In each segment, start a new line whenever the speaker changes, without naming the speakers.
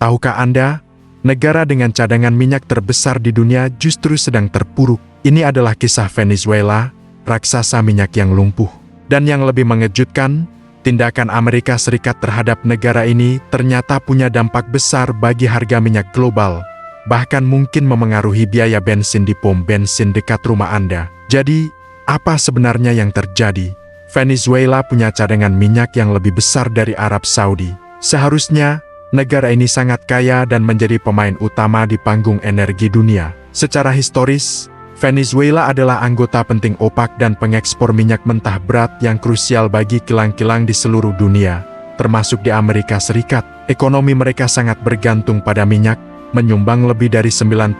Tahukah Anda, negara dengan cadangan minyak terbesar di dunia justru sedang terpuruk. Ini adalah kisah Venezuela, raksasa minyak yang lumpuh. Dan yang lebih mengejutkan, tindakan Amerika Serikat terhadap negara ini ternyata punya dampak besar bagi harga minyak global, bahkan mungkin memengaruhi biaya bensin di pom bensin dekat rumah Anda. Jadi, apa sebenarnya yang terjadi? Venezuela punya cadangan minyak yang lebih besar dari Arab Saudi. Seharusnya, negara ini sangat kaya dan menjadi pemain utama di panggung energi dunia. Secara historis, Venezuela adalah anggota penting OPEC dan pengekspor minyak mentah berat yang krusial bagi kilang-kilang di seluruh dunia, termasuk di Amerika Serikat. Ekonomi mereka sangat bergantung pada minyak, menyumbang lebih dari 95%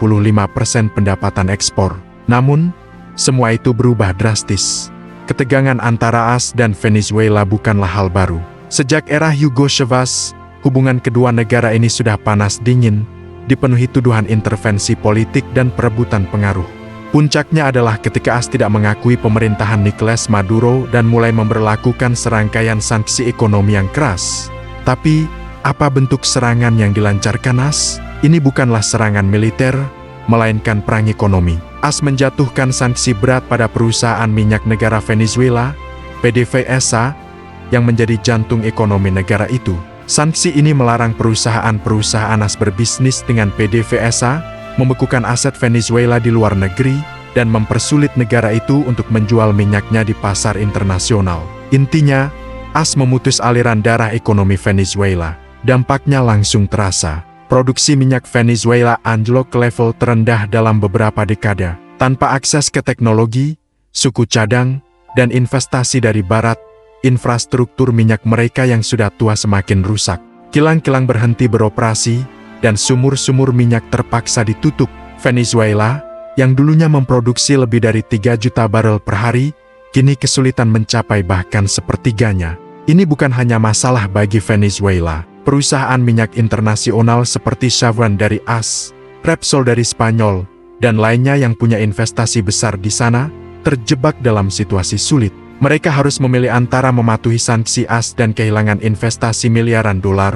pendapatan ekspor. Namun, semua itu berubah drastis. Ketegangan antara AS dan Venezuela bukanlah hal baru. Sejak era Hugo Chavez, hubungan kedua negara ini sudah panas dingin, dipenuhi tuduhan intervensi politik dan perebutan pengaruh. Puncaknya adalah ketika AS tidak mengakui pemerintahan Nicolas Maduro dan mulai memberlakukan serangkaian sanksi ekonomi yang keras. Tapi, apa bentuk serangan yang dilancarkan AS? Ini bukanlah serangan militer, melainkan perang ekonomi. AS menjatuhkan sanksi berat pada perusahaan minyak negara Venezuela, PDVSA, yang menjadi jantung ekonomi negara itu. Sanksi ini melarang perusahaan-perusahaan AS berbisnis dengan PDVSA, membekukan aset Venezuela di luar negeri, dan mempersulit negara itu untuk menjual minyaknya di pasar internasional. Intinya, AS memutus aliran darah ekonomi Venezuela. Dampaknya langsung terasa. Produksi minyak Venezuela anjlok ke level terendah dalam beberapa dekade. Tanpa akses ke teknologi, suku cadang, dan investasi dari Barat, infrastruktur minyak mereka yang sudah tua semakin rusak. Kilang-kilang berhenti beroperasi, dan sumur-sumur minyak terpaksa ditutup. Venezuela, yang dulunya memproduksi lebih dari 3 juta barel per hari, kini kesulitan mencapai bahkan sepertiganya. Ini bukan hanya masalah bagi Venezuela. Perusahaan minyak internasional seperti Chevron dari AS, Repsol dari Spanyol, dan lainnya yang punya investasi besar di sana, terjebak dalam situasi sulit. Mereka harus memilih antara mematuhi sanksi AS dan kehilangan investasi miliaran dolar,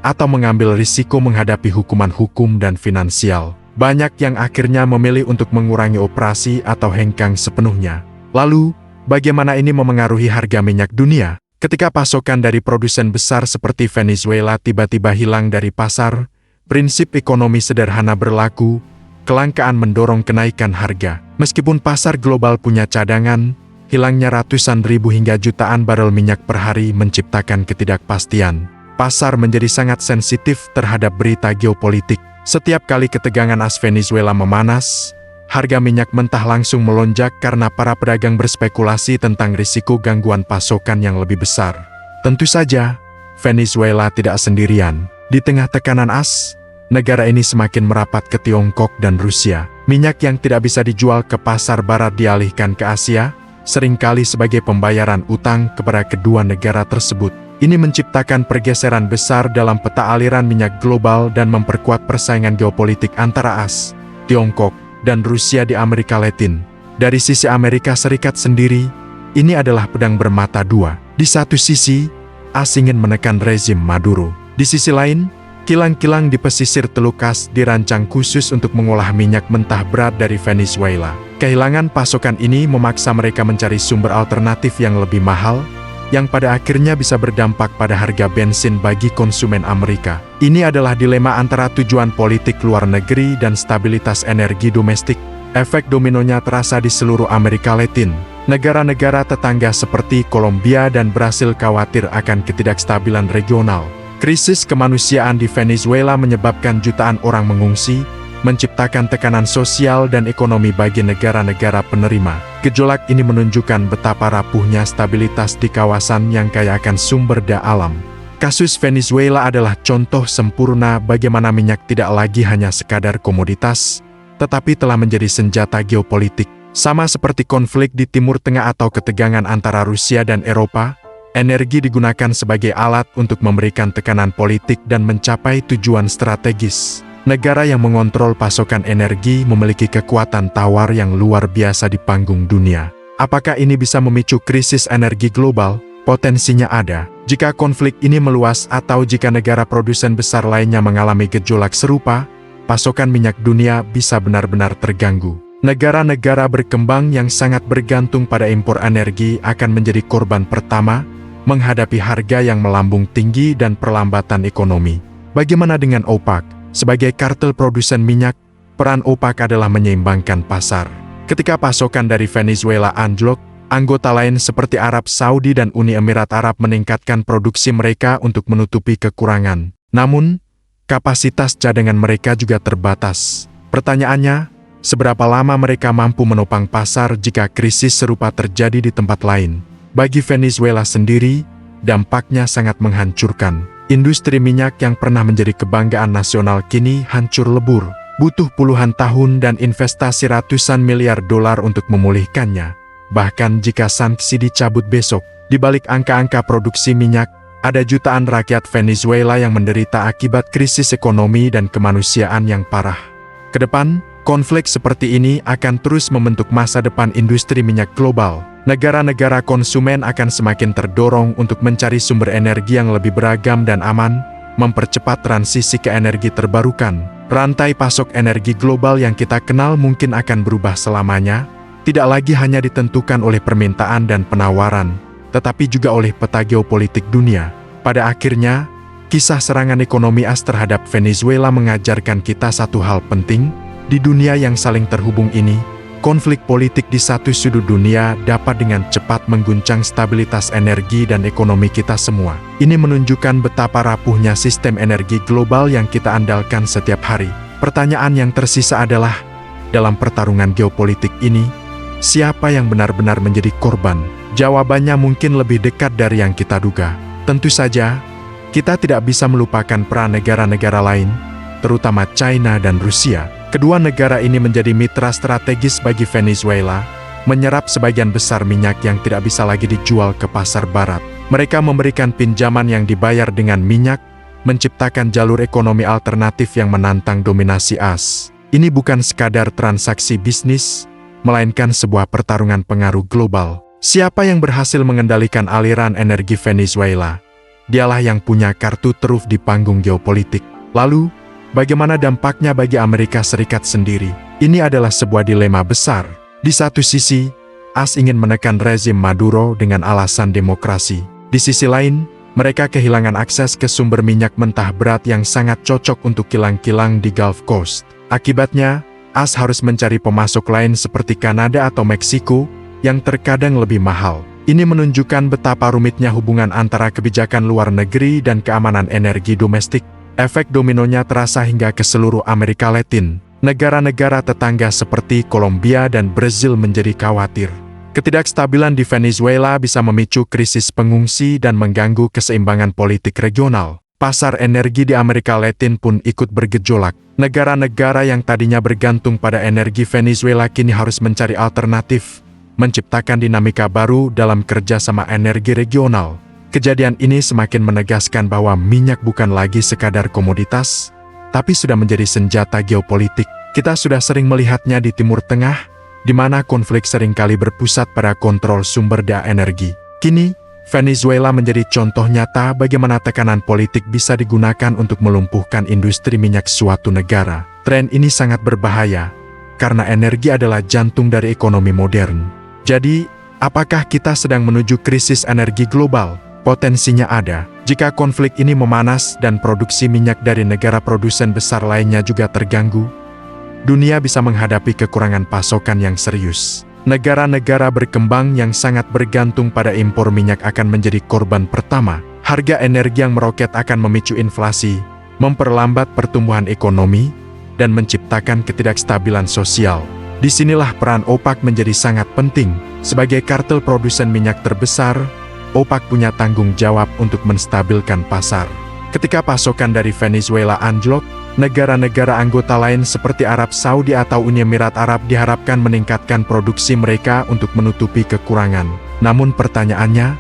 atau mengambil risiko menghadapi hukuman hukum dan finansial. Banyak yang akhirnya memilih untuk mengurangi operasi atau hengkang sepenuhnya. Lalu, bagaimana ini memengaruhi harga minyak dunia? Ketika pasokan dari produsen besar seperti Venezuela tiba-tiba hilang dari pasar, prinsip ekonomi sederhana berlaku, kelangkaan mendorong kenaikan harga. Meskipun pasar global punya cadangan, hilangnya ratusan ribu hingga jutaan barel minyak per hari menciptakan ketidakpastian. Pasar menjadi sangat sensitif terhadap berita geopolitik. Setiap kali ketegangan AS Venezuela memanas, harga minyak mentah langsung melonjak karena para pedagang berspekulasi tentang risiko gangguan pasokan yang lebih besar. Tentu saja, Venezuela tidak sendirian. Di tengah tekanan AS, negara ini semakin merapat ke Tiongkok dan Rusia. Minyak yang tidak bisa dijual ke pasar barat dialihkan ke Asia, seringkali sebagai pembayaran utang kepada kedua negara tersebut. Ini menciptakan pergeseran besar dalam peta aliran minyak global dan memperkuat persaingan geopolitik antara AS, Tiongkok, dan Rusia di Amerika Latin. Dari sisi Amerika Serikat sendiri, ini adalah pedang bermata dua. Di satu sisi, AS ingin menekan rezim Maduro. Di sisi lain, kilang-kilang di pesisir Teluk AS dirancang khusus untuk mengolah minyak mentah berat dari Venezuela. Kehilangan pasokan ini memaksa mereka mencari sumber alternatif yang lebih mahal, yang pada akhirnya bisa berdampak pada harga bensin bagi konsumen Amerika. Ini adalah dilema antara tujuan politik luar negeri dan stabilitas energi domestik. Efek dominonya terasa di seluruh Amerika Latin. Negara-negara tetangga seperti Kolombia dan Brasil khawatir akan ketidakstabilan regional. Krisis kemanusiaan di Venezuela menyebabkan jutaan orang mengungsi, menciptakan tekanan sosial dan ekonomi bagi negara-negara penerima. Gejolak ini menunjukkan betapa rapuhnya stabilitas di kawasan yang kaya akan sumber daya alam. Kasus Venezuela adalah contoh sempurna bagaimana minyak tidak lagi hanya sekadar komoditas, tetapi telah menjadi senjata geopolitik. Sama seperti konflik di Timur Tengah atau ketegangan antara Rusia dan Eropa, energi digunakan sebagai alat untuk memberikan tekanan politik dan mencapai tujuan strategis. Negara yang mengontrol pasokan energi memiliki kekuatan tawar yang luar biasa di panggung dunia. Apakah ini bisa memicu krisis energi global? potensinya ada. Jika konflik ini meluas atau jika negara produsen besar lainnya mengalami gejolak serupa, pasokan minyak dunia bisa benar-benar terganggu. Negara-negara berkembang yang sangat bergantung pada impor energi akan menjadi korban pertama menghadapi harga yang melambung tinggi dan perlambatan ekonomi. Bagaimana dengan OPEC? Sebagai kartel produsen minyak, peran OPEC adalah menyeimbangkan pasar. Ketika pasokan dari Venezuela anjlok, anggota lain seperti Arab Saudi dan Uni Emirat Arab meningkatkan produksi mereka untuk menutupi kekurangan. Namun, kapasitas cadangan mereka juga terbatas. Pertanyaannya, seberapa lama mereka mampu menopang pasar jika krisis serupa terjadi di tempat lain? Bagi Venezuela sendiri, dampaknya sangat menghancurkan. Industri minyak yang pernah menjadi kebanggaan nasional kini hancur lebur. Butuh puluhan tahun dan investasi ratusan miliar dolar untuk memulihkannya. Bahkan jika sanksi dicabut besok, di balik angka-angka produksi minyak, ada jutaan rakyat Venezuela yang menderita akibat krisis ekonomi dan kemanusiaan yang parah. Kedepan, konflik seperti ini akan terus membentuk masa depan industri minyak global. Negara-negara konsumen akan semakin terdorong untuk mencari sumber energi yang lebih beragam dan aman, mempercepat transisi ke energi terbarukan. Rantai pasok energi global yang kita kenal mungkin akan berubah selamanya, tidak lagi hanya ditentukan oleh permintaan dan penawaran, tetapi juga oleh peta geopolitik dunia. Pada akhirnya, kisah serangan ekonomi AS terhadap Venezuela mengajarkan kita satu hal penting. Di dunia yang saling terhubung ini, konflik politik di satu sudut dunia dapat dengan cepat mengguncang stabilitas energi dan ekonomi kita semua. Ini menunjukkan betapa rapuhnya sistem energi global yang kita andalkan setiap hari. Pertanyaan yang tersisa adalah, dalam pertarungan geopolitik ini, siapa yang benar-benar menjadi korban? Jawabannya mungkin lebih dekat dari yang kita duga. Tentu saja, kita tidak bisa melupakan peran negara-negara lain, terutama China dan Rusia. Kedua negara ini menjadi mitra strategis bagi Venezuela, menyerap sebagian besar minyak yang tidak bisa lagi dijual ke pasar barat. Mereka memberikan pinjaman yang dibayar dengan minyak, menciptakan jalur ekonomi alternatif yang menantang dominasi AS. Ini bukan sekadar transaksi bisnis, melainkan sebuah pertarungan pengaruh global. Siapa yang berhasil mengendalikan aliran energi Venezuela? Dialah yang punya kartu truf di panggung geopolitik. Lalu, bagaimana dampaknya bagi Amerika Serikat sendiri? Ini adalah sebuah dilema besar. Di satu sisi, AS ingin menekan rezim Maduro dengan alasan demokrasi. Di sisi lain, mereka kehilangan akses ke sumber minyak mentah berat yang sangat cocok untuk kilang-kilang di Gulf Coast. Akibatnya, AS harus mencari pemasok lain seperti Kanada atau Meksiko, yang terkadang lebih mahal. Ini menunjukkan betapa rumitnya hubungan antara kebijakan luar negeri dan keamanan energi domestik. Efek dominonya terasa hingga ke seluruh Amerika Latin. Negara-negara tetangga seperti Kolombia dan Brasil menjadi khawatir. Ketidakstabilan di Venezuela bisa memicu krisis pengungsi dan mengganggu keseimbangan politik regional. Pasar energi di Amerika Latin pun ikut bergejolak. Negara-negara yang tadinya bergantung pada energi Venezuela kini harus mencari alternatif, menciptakan dinamika baru dalam kerjasama energi regional. Kejadian ini semakin menegaskan bahwa minyak bukan lagi sekadar komoditas, tapi sudah menjadi senjata geopolitik. Kita sudah sering melihatnya di Timur Tengah, di mana konflik seringkali berpusat pada kontrol sumber daya energi. Kini, Venezuela menjadi contoh nyata bagaimana tekanan politik bisa digunakan untuk melumpuhkan industri minyak suatu negara. Tren ini sangat berbahaya, karena energi adalah jantung dari ekonomi modern. Jadi, apakah kita sedang menuju krisis energi global? Potensinya ada. Jika konflik ini memanas dan produksi minyak dari negara produsen besar lainnya juga terganggu, dunia bisa menghadapi kekurangan pasokan yang serius. Negara-negara berkembang yang sangat bergantung pada impor minyak akan menjadi korban pertama. Harga energi yang meroket akan memicu inflasi, memperlambat pertumbuhan ekonomi, dan menciptakan ketidakstabilan sosial. Disinilah peran OPEC menjadi sangat penting. Sebagai kartel produsen minyak terbesar, OPEC punya tanggung jawab untuk menstabilkan pasar. Ketika pasokan dari Venezuela anjlok, negara-negara anggota lain seperti Arab Saudi atau Uni Emirat Arab diharapkan meningkatkan produksi mereka untuk menutupi kekurangan. Namun pertanyaannya,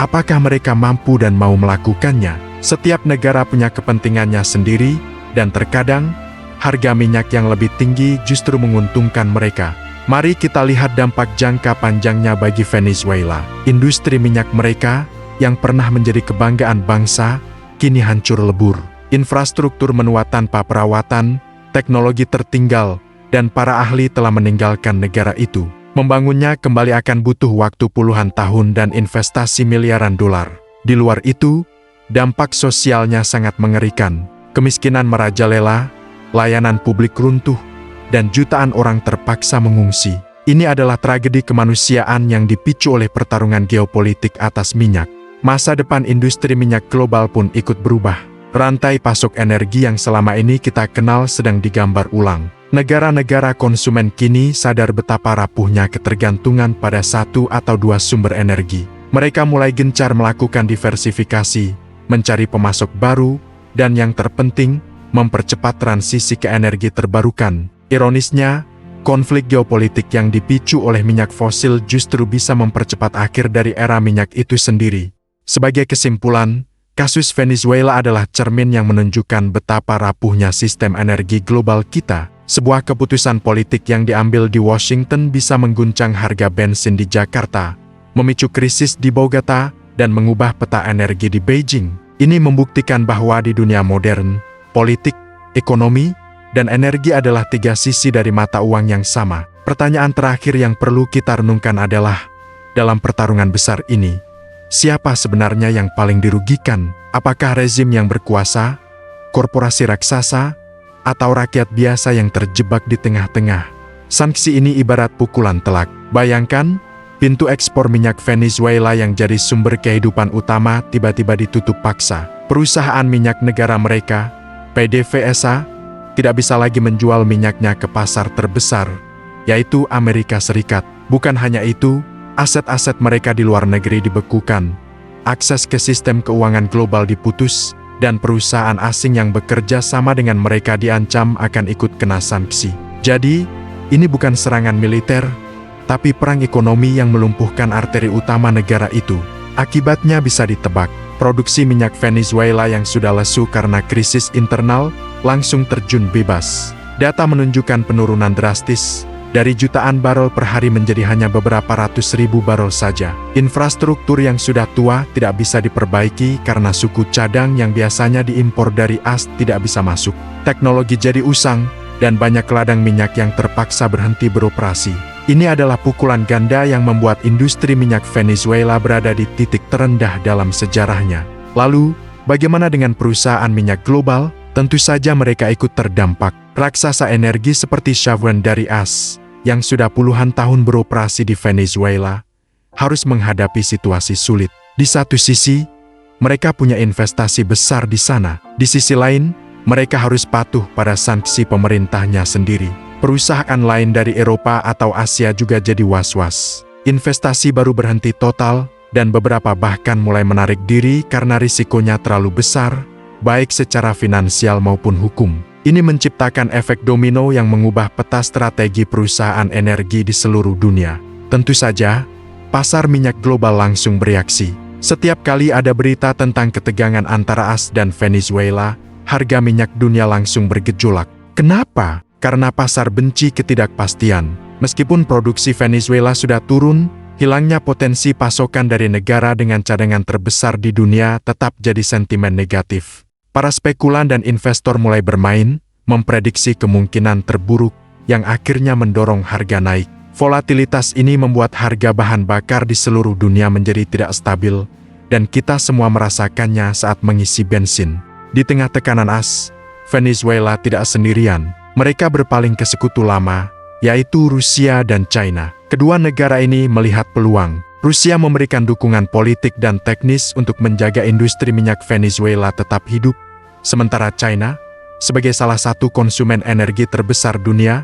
apakah mereka mampu dan mau melakukannya? Setiap negara punya kepentingannya sendiri, dan terkadang, harga minyak yang lebih tinggi justru menguntungkan mereka. Mari kita lihat dampak jangka panjangnya bagi Venezuela. Industri minyak mereka, yang pernah menjadi kebanggaan bangsa, kini hancur lebur. Infrastruktur menua tanpa perawatan, teknologi tertinggal, dan para ahli telah meninggalkan negara itu. Membangunnya kembali akan butuh waktu puluhan tahun dan investasi miliaran dolar. Di luar itu, dampak sosialnya sangat mengerikan. Kemiskinan merajalela, layanan publik runtuh, dan jutaan orang terpaksa mengungsi. Ini adalah tragedi kemanusiaan yang dipicu oleh pertarungan geopolitik atas minyak. Masa depan industri minyak global pun ikut berubah. Rantai pasok energi yang selama ini kita kenal sedang digambar ulang. Negara-negara konsumen kini sadar betapa rapuhnya ketergantungan pada satu atau dua sumber energi. Mereka mulai gencar melakukan diversifikasi, mencari pemasok baru, dan yang terpenting, mempercepat transisi ke energi terbarukan. Ironisnya, konflik geopolitik yang dipicu oleh minyak fosil justru bisa mempercepat akhir dari era minyak itu sendiri. Sebagai kesimpulan, kasus Venezuela adalah cermin yang menunjukkan betapa rapuhnya sistem energi global kita. Sebuah keputusan politik yang diambil di Washington bisa mengguncang harga bensin di Jakarta, memicu krisis di Bogota, dan mengubah peta energi di Beijing. Ini membuktikan bahwa di dunia modern, politik, ekonomi, dan energi adalah tiga sisi dari mata uang yang sama. Pertanyaan terakhir yang perlu kita renungkan adalah, dalam pertarungan besar ini, siapa sebenarnya yang paling dirugikan? Apakah rezim yang berkuasa, korporasi raksasa, atau rakyat biasa yang terjebak di tengah-tengah? Sanksi ini ibarat pukulan telak. Bayangkan, pintu ekspor minyak Venezuela yang jadi sumber kehidupan utama tiba-tiba ditutup paksa. Perusahaan minyak negara mereka, PDVSA, tidak bisa lagi menjual minyaknya ke pasar terbesar, yaitu Amerika Serikat. Bukan hanya itu, aset-aset mereka di luar negeri dibekukan, akses ke sistem keuangan global diputus, dan perusahaan asing yang bekerja sama dengan mereka diancam akan ikut kena sanksi. Jadi, ini bukan serangan militer, tapi perang ekonomi yang melumpuhkan arteri utama negara itu. Akibatnya bisa ditebak, produksi minyak Venezuela yang sudah lesu karena krisis internal, langsung terjun bebas. Data menunjukkan penurunan drastis, dari jutaan barel per hari menjadi hanya beberapa ratus ribu barel saja. Infrastruktur yang sudah tua tidak bisa diperbaiki karena suku cadang yang biasanya diimpor dari AS tidak bisa masuk. Teknologi jadi usang, dan banyak ladang minyak yang terpaksa berhenti beroperasi. Ini adalah pukulan ganda yang membuat industri minyak Venezuela berada di titik terendah dalam sejarahnya. Lalu, bagaimana dengan perusahaan minyak global? Tentu saja mereka ikut terdampak. Raksasa energi seperti Chevron dari AS, yang sudah puluhan tahun beroperasi di Venezuela, harus menghadapi situasi sulit. Di satu sisi, mereka punya investasi besar di sana. Di sisi lain, mereka harus patuh pada sanksi pemerintahnya sendiri. Perusahaan lain dari Eropa atau Asia juga jadi was-was. Investasi baru berhenti total, dan beberapa bahkan mulai menarik diri karena risikonya terlalu besar, baik secara finansial maupun hukum. Ini menciptakan efek domino yang mengubah peta strategi perusahaan energi di seluruh dunia. Tentu saja, pasar minyak global langsung bereaksi. Setiap kali ada berita tentang ketegangan antara AS dan Venezuela, harga minyak dunia langsung bergejolak. Kenapa? Karena pasar benci ketidakpastian. Meskipun produksi Venezuela sudah turun, hilangnya potensi pasokan dari negara dengan cadangan terbesar di dunia tetap jadi sentimen negatif. Para spekulan dan investor mulai bermain, memprediksi kemungkinan terburuk, yang akhirnya mendorong harga naik. Volatilitas ini membuat harga bahan bakar di seluruh dunia menjadi tidak stabil, dan kita semua merasakannya saat mengisi bensin. Di tengah tekanan AS, Venezuela tidak sendirian. Mereka berpaling ke sekutu lama, yaitu Rusia dan China. Kedua negara ini melihat peluang. Rusia memberikan dukungan politik dan teknis untuk menjaga industri minyak Venezuela tetap hidup, sementara China, sebagai salah satu konsumen energi terbesar dunia,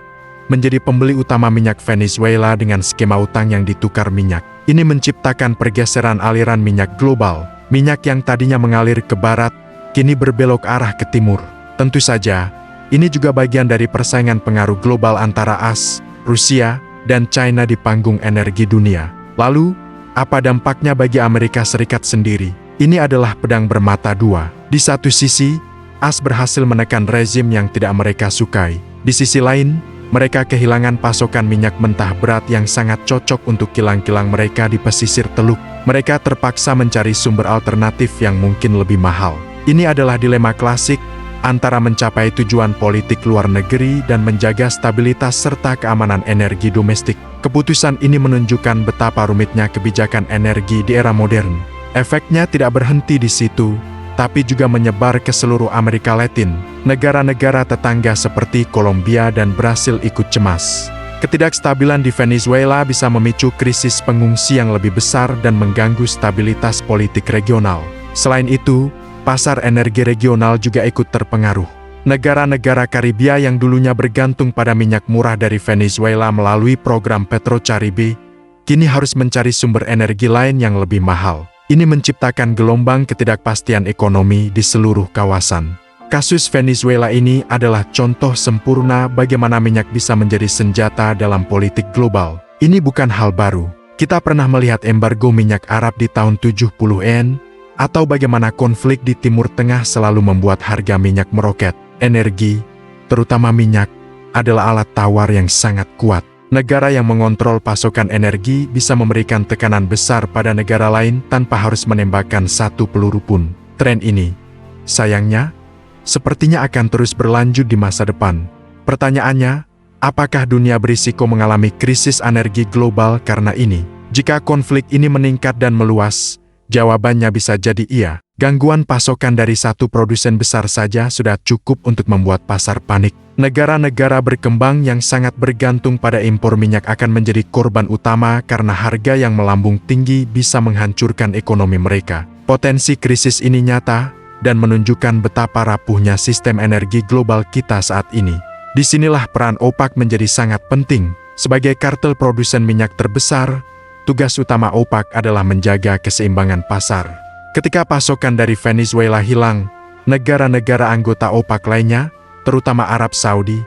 menjadi pembeli utama minyak Venezuela dengan skema utang yang ditukar minyak. Ini menciptakan pergeseran aliran minyak global. Minyak yang tadinya mengalir ke barat, kini berbelok arah ke timur. Tentu saja, ini juga bagian dari persaingan pengaruh global antara AS, Rusia, dan China di panggung energi dunia. Lalu, apa dampaknya bagi Amerika Serikat sendiri? Ini adalah pedang bermata dua. Di satu sisi, AS berhasil menekan rezim yang tidak mereka sukai. Di sisi lain, mereka kehilangan pasokan minyak mentah berat yang sangat cocok untuk kilang-kilang mereka di pesisir Teluk. Mereka terpaksa mencari sumber alternatif yang mungkin lebih mahal. Ini adalah dilema klasik antara mencapai tujuan politik luar negeri dan menjaga stabilitas serta keamanan energi domestik. Keputusan ini menunjukkan betapa rumitnya kebijakan energi di era modern. Efeknya tidak berhenti di situ, tapi juga menyebar ke seluruh Amerika Latin. Negara-negara tetangga seperti Kolombia dan Brasil ikut cemas. Ketidakstabilan di Venezuela bisa memicu krisis pengungsi yang lebih besar dan mengganggu stabilitas politik regional. Selain itu, pasar energi regional juga ikut terpengaruh. Negara-negara Karibia yang dulunya bergantung pada minyak murah dari Venezuela melalui program PetroCaribe, kini harus mencari sumber energi lain yang lebih mahal. Ini menciptakan gelombang ketidakpastian ekonomi di seluruh kawasan. Kasus Venezuela ini adalah contoh sempurna bagaimana minyak bisa menjadi senjata dalam politik global. Ini bukan hal baru. Kita pernah melihat embargo minyak Arab di tahun 70-an, atau bagaimana konflik di Timur Tengah selalu membuat harga minyak meroket. Energi, terutama minyak, adalah alat tawar yang sangat kuat. Negara yang mengontrol pasokan energi bisa memberikan tekanan besar pada negara lain tanpa harus menembakkan satu peluru pun. Tren ini, sayangnya, sepertinya akan terus berlanjut di masa depan. Pertanyaannya, apakah dunia berisiko mengalami krisis energi global karena ini? Jika konflik ini meningkat dan meluas, jawabannya bisa jadi iya. Gangguan pasokan dari satu produsen besar saja sudah cukup untuk membuat pasar panik. Negara-negara berkembang yang sangat bergantung pada impor minyak akan menjadi korban utama karena harga yang melambung tinggi bisa menghancurkan ekonomi mereka. Potensi krisis ini nyata dan menunjukkan betapa rapuhnya sistem energi global kita saat ini. Disinilah peran OPEC menjadi sangat penting. Sebagai kartel produsen minyak terbesar, tugas utama OPEC adalah menjaga keseimbangan pasar. Ketika pasokan dari Venezuela hilang, negara-negara anggota OPEC lainnya, terutama Arab Saudi,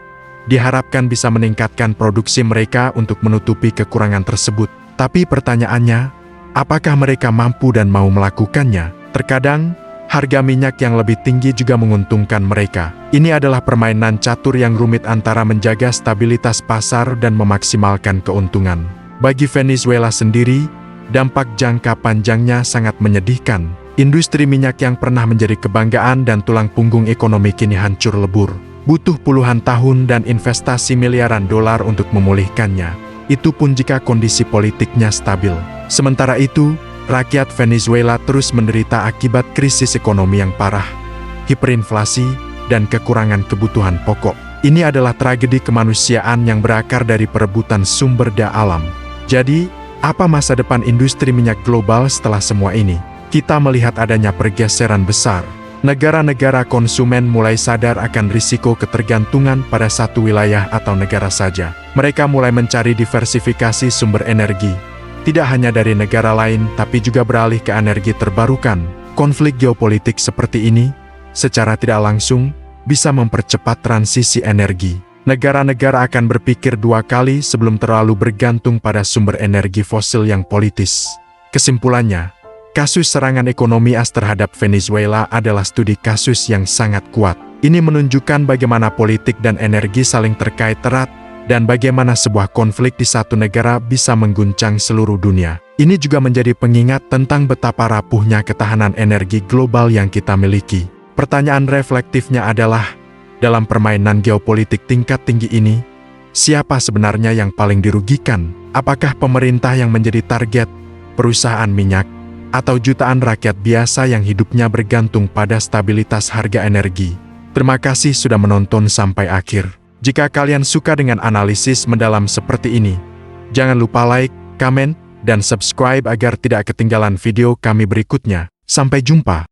diharapkan bisa meningkatkan produksi mereka untuk menutupi kekurangan tersebut. Tapi pertanyaannya, apakah mereka mampu dan mau melakukannya? Terkadang, harga minyak yang lebih tinggi juga menguntungkan mereka. Ini adalah permainan catur yang rumit antara menjaga stabilitas pasar dan memaksimalkan keuntungan. Bagi Venezuela sendiri, dampak jangka panjangnya sangat menyedihkan. Industri minyak yang pernah menjadi kebanggaan dan tulang punggung ekonomi kini hancur lebur. Butuh puluhan tahun dan investasi miliaran dolar untuk memulihkannya. Itu pun jika kondisi politiknya stabil. Sementara itu, rakyat Venezuela terus menderita akibat krisis ekonomi yang parah, hiperinflasi, dan kekurangan kebutuhan pokok. Ini adalah tragedi kemanusiaan yang berakar dari perebutan sumber daya alam. Jadi, apa masa depan industri minyak global setelah semua ini? Kita melihat adanya pergeseran besar. Negara-negara konsumen mulai sadar akan risiko ketergantungan pada satu wilayah atau negara saja. Mereka mulai mencari diversifikasi sumber energi, tidak hanya dari negara lain tapi juga beralih ke energi terbarukan. Konflik geopolitik seperti ini, secara tidak langsung, bisa mempercepat transisi energi. Negara-negara akan berpikir dua kali sebelum terlalu bergantung pada sumber energi fosil yang politis. Kesimpulannya, kasus serangan ekonomi AS terhadap Venezuela adalah studi kasus yang sangat kuat. Ini menunjukkan bagaimana politik dan energi saling terkait erat, dan bagaimana sebuah konflik di satu negara bisa mengguncang seluruh dunia. Ini juga menjadi pengingat tentang betapa rapuhnya ketahanan energi global yang kita miliki. Pertanyaan reflektifnya adalah, dalam permainan geopolitik tingkat tinggi ini, siapa sebenarnya yang paling dirugikan? Apakah pemerintah yang menjadi target, perusahaan minyak, atau jutaan rakyat biasa yang hidupnya bergantung pada stabilitas harga energi? Terima kasih sudah menonton sampai akhir. Jika kalian suka dengan analisis mendalam seperti ini, jangan lupa like, komen, dan subscribe agar tidak ketinggalan video kami berikutnya. Sampai jumpa.